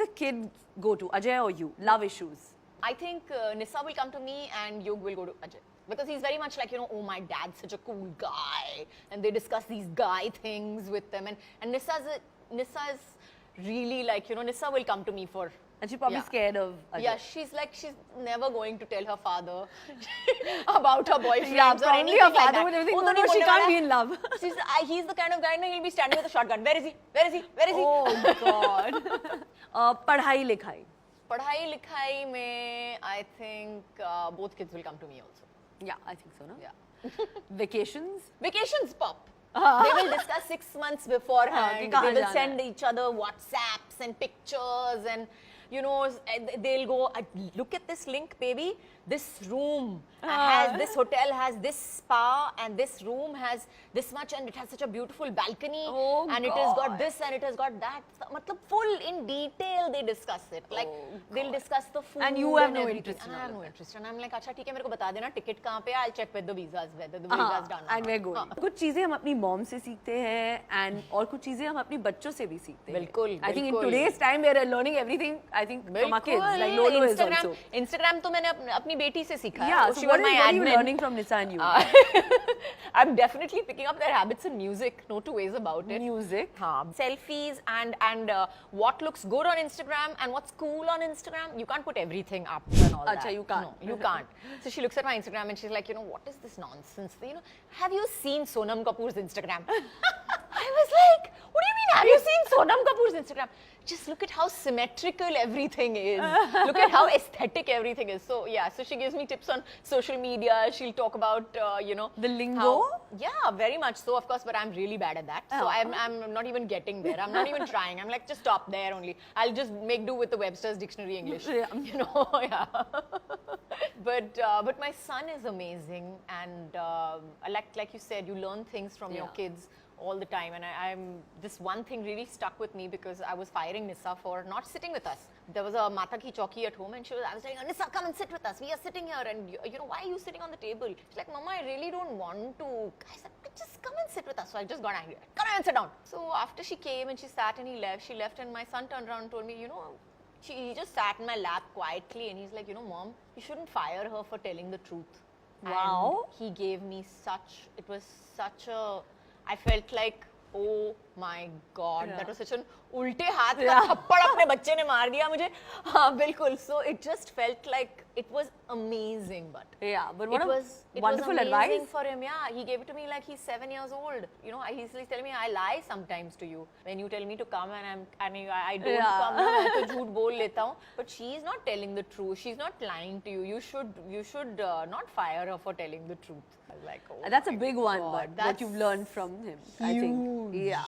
the kid go to, Ajay or you? Love issues. I think Nissa will come to me and Yug will go to Ajay. Because he's very much like, you know, oh, my dad's such a cool guy. And they discuss these guy things with them. And Nissa is really like, you know, Nissa will come to me for... And she's probably scared of Ajay. Yeah, she's never going to tell her father about her boyfriend. Yeah, or probably anything her father like would think, that. no, she can't be in love. He's the kind of guy, no, he'll be standing with a shotgun. Where is he? Where is he? Where is he? Oh, God. Padhai likhai. Padhai likhai mein, I think both kids will come to me also. Yeah, I think so, no? Yeah. Vacations? Vacations, pop. They will discuss 6 months beforehand. They will send each other WhatsApps and pictures and, you know, they'll go, look at this link, baby. This room has, this hotel has this spa and this room has this much and it has such a beautiful balcony and it has got this and it has got that. Matlab full in detail they discuss it. Like they'll discuss the food and you have no everything. interest in I have no interest. And I'm like, अच्छा ठीक है मेरे को बता देना ticket कहाँ पे? I'll check with the visas whether the visas done. And we're going. कुछ चीजें हम अपनी mom से सीखते हैं and और कुछ चीजें हम अपनी बच्चों से भी सीखते हैं. बिल्कुल. I think in today's time we are learning everything. I think from our kids. Like Lolo is also. Instagram तो मैंने अपनी बेटी से सीखा. Yeah. So what are you learning from Nissa and you? I'm definitely picking up their habits in music. No two ways about it. Music. Selfies and what looks good on Instagram and what's cool on Instagram. You can't put everything up and all that. You can't. No, you can't. So she looks at my Instagram and she's like, you know, what is this nonsense? You know, have you seen Sonam Kapoor's Instagram? I was like, what do you mean, have you seen Sonam Kapoor's Instagram? Just look at how symmetrical everything is. Look at how aesthetic everything is. So yeah, so she gives me tips on social media. She'll talk about, you know. The lingo? Yeah, very much so, of course, but I'm really bad at that. So I'm not even getting there. I'm not even trying. I'm like, just stop there only. I'll just make do with the Webster's Dictionary English. Yeah. You know, yeah. But my son is amazing. And like you said, you learn things from your kids all the time, and this one thing really stuck with me because I was firing Nissa for not sitting with us. There was a Mata ki Chauki at home and I was saying, Nissa, come and sit with us. We are sitting here and you know, why are you sitting on the table? She's like, Mama, I really don't want to. I said, just come and sit with us. So I just got angry. Come and sit down. So after she came and she sat and she left and my son turned around and told me, you know, he just sat in my lap quietly and he's like, you know, Mom, you shouldn't fire her for telling the truth. Wow. And he gave me it was such a, I felt like, oh my God, that was such an उल्टे हाथ का थप्पड़ अपने बच्चे ने मार दिया मुझे. हाँ, बिल्कुल. So it just felt like it was amazing, but what it wonderful was amazing advice for him. Yeah, he gave it to me like he's 7 years old. You know, he's telling me I lie sometimes to you when you tell me to come and I don't come. मैं तो झूठ बोल लेता हूँ. But she's not telling the truth. She's not lying to you. You should not fire her for telling the truth. I was like, oh, that's a big one, but what you've learned from him, I think. Yeah.